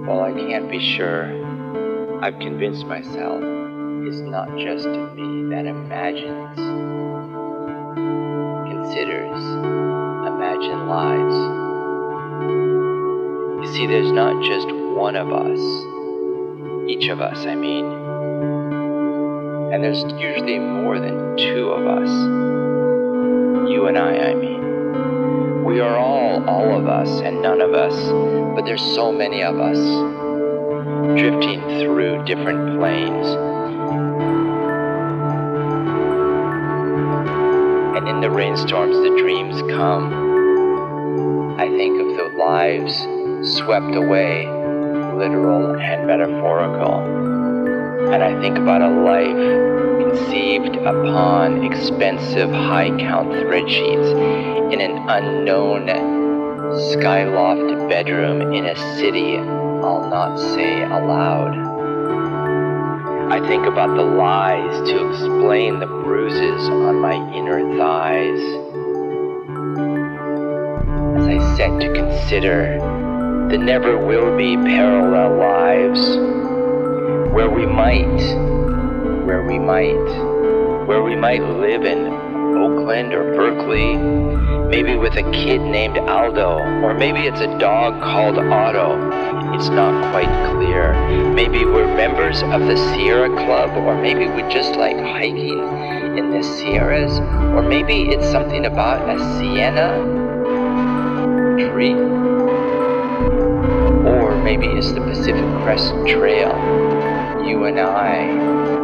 While I can't be sure, I've convinced myself it's not just me that imagines, considers, imagine lives. You see, there's not just one of us, each of us, I mean, and there's usually more than two of us, you and I mean. We are all of us, and none of us, but there's so many of us, drifting through different planes. And in the rainstorms, the dreams come. I think of the lives swept away, literal and metaphorical. And I think about a life conceived upon expensive high-count thread sheets in an unknown skyloft bedroom in a city I'll not say aloud. I think about the lies to explain the bruises on my inner thighs. As I set to consider the never will be parallel lives, where we might live in Oakland or Berkeley, maybe with a kid named Aldo, or maybe it's a dog called Otto. It's not quite clear. Maybe we're members of the Sierra Club, or maybe we just like hiking in the Sierras, or maybe it's something about a sienna tree, or maybe it's the Pacific Crest Trail, you and I,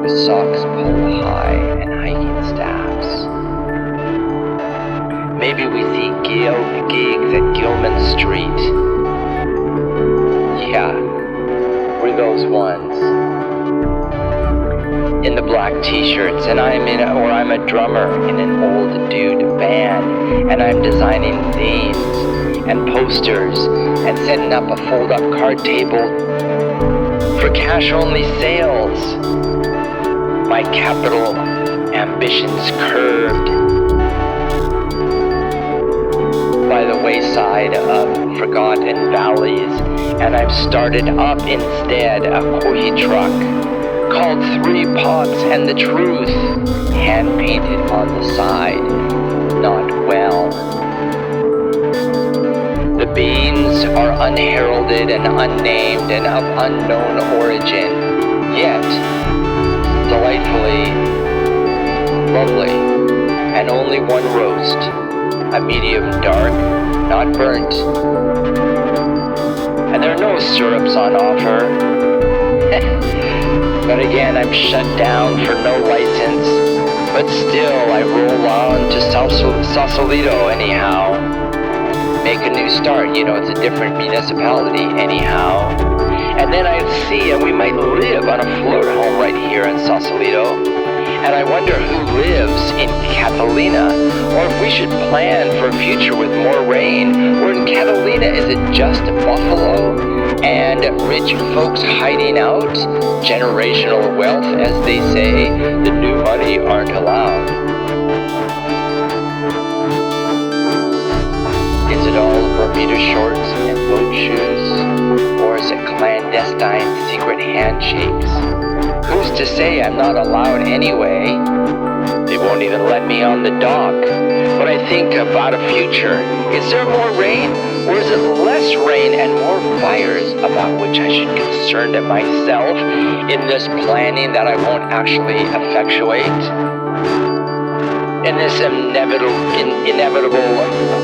with socks pulled high and hiking staffs. Maybe we see gigs at Gilman Street. Yeah, we're those ones. In the black t-shirts, and I'm a drummer in an old dude band, and I'm designing zines and posters and setting up a fold-up card table for cash-only sales. My capital ambitions curbed by the wayside of forgotten valleys, and I've started up instead a Kohi truck called 3 Pots and the Truth, hand-painted on the side, not well. The beans are unheralded and unnamed and of unknown origin, yet delightfully lovely, and only one roast, a medium dark, not burnt. And there are no syrups on offer. But again, I'm shut down for no license. But still, I roll on to Sausalito anyhow. Make a new start, it's a different municipality anyhow. And then I'd see, and we might live on a float home right here in Sausalito. And I wonder who lives in Catalina, or if we should plan for a future with more rain. Or in Catalina, is it just Buffalo and rich folks hiding out? Generational wealth, as they say, the new money aren't allowed. Is it all Bermuda shorts and boat shoes? Or is it clandestine secret handshakes? Who's to say I'm not allowed anyway? They won't even let me on the dock. But I think about a future. Is there more rain? Or is it less rain and more fires about which I should concern myself in this planning that I won't actually effectuate? In this inevitable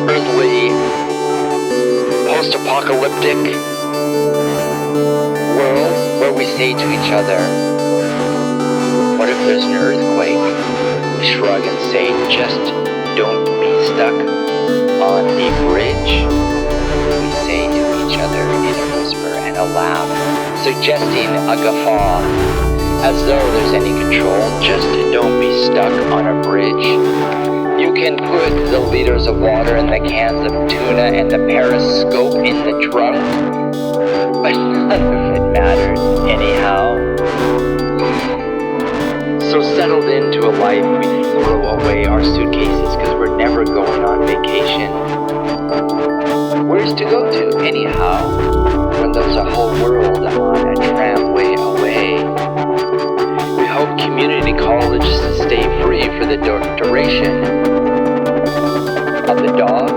earthly, post-apocalyptic world where we say to each other, what if there's an earthquake? We shrug and say, just don't be stuck on a bridge. We say to each other in a whisper and a laugh, suggesting a guffaw, as though there's any control. Just don't be stuck on a bridge. You can put the liters of water and the cans of tuna and the periscope in the trunk, but none of it matters anyhow. So settled into a life, we throw away our suitcases because we're never going on vacation. We're where's to go to, anyhow, when there's a whole world on a tramway away? We hope community colleges stay free for the duration of the dog.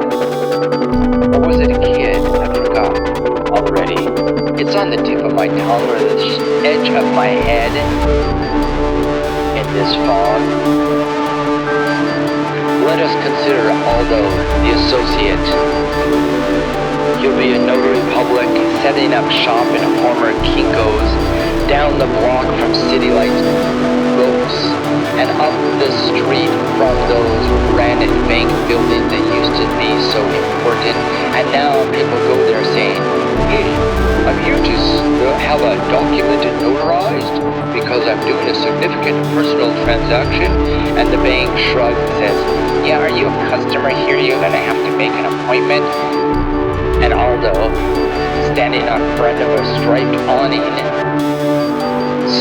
Or was it a kid? I forgot already. It's on the tip of my tongue or the edge of my head in this fog. Let us consider Aldo the associate. He'll be a notary public setting up shop in a former Kinko's down the block from City Lights Boats and up the street from those granite bank buildings that used to be so important. And now people go there saying, hey, I'm here to have a document notarized because I'm doing a significant personal transaction. And the bank shrugs and says, yeah, are you a customer here? You're going to have to make an appointment. And Aldo, standing in front of a striped awning,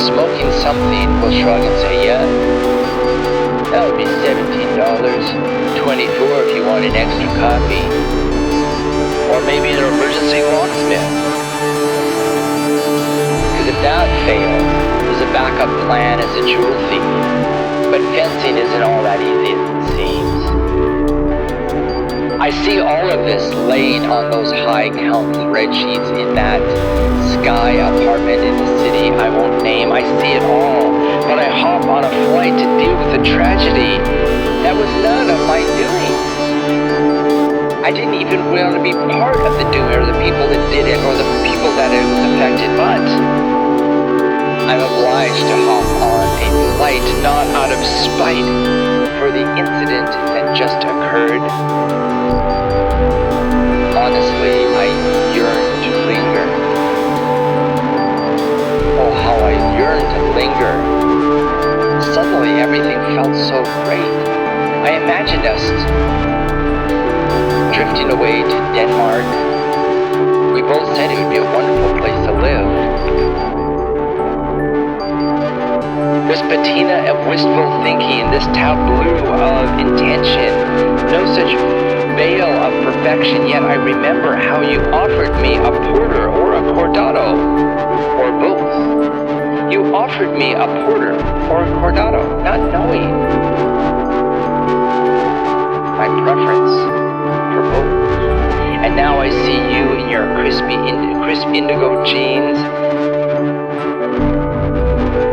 smoking something, will shrug and say, yeah, that would be $17, $24 if you want an extra copy. Or maybe an emergency locksmith. Because if that fails, there's a backup plan as a jewel thief. But fencing isn't all that easy as it seems. I see all of this laying on those high count spreadsheets in that sky apartment in the city I won't name. I see it all. But I hop on a flight to deal with the tragedy that was none of my doing. I didn't even want to be part of the doing or the people that did it or the people that it was affected, but I'm obliged to hop on a flight not out of spite for the incident that just occurred. Honestly, I yearn to linger. Oh, how I yearn to linger. Suddenly, everything felt so great. I imagined us drifting away to Denmark. We both said it would be a wonderful place to live. This patina of wistful thinking, this tableau of intention, no such veil of perfection, yet I remember how you offered me a porter or a cordato, or both. You offered me a porter or a cordato, not knowing my preference for both. And now I see you in your crisp indigo jeans,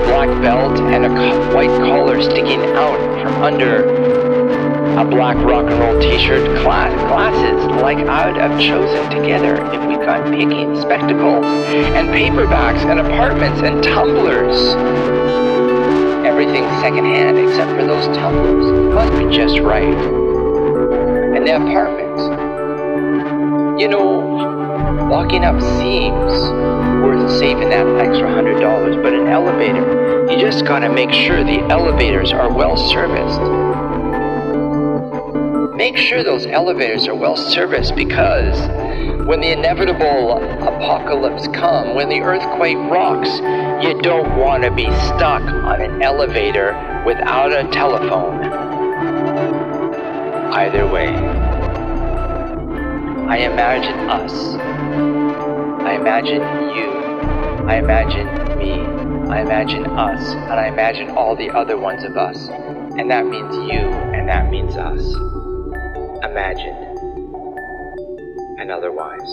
black belt, and a white collar sticking out from under a black rock and roll t-shirt, glasses like I'd have chosen together if we'd gone picking, spectacles and paperbacks and apartments and tumblers. Everything secondhand except for those tumblers. Must be just right. And the apartments. You know, walking up seems worth saving that extra $100, but an elevator, you just gotta make sure the elevators are well serviced. Make sure those elevators are well serviced, because when the inevitable apocalypse comes, when the earthquake rocks, you don't want to be stuck on an elevator without a telephone. Either way, I imagine us. I imagine you. I imagine me. I imagine us. And I imagine all the other ones of us. And that means you, and that means us. Imagined and otherwise.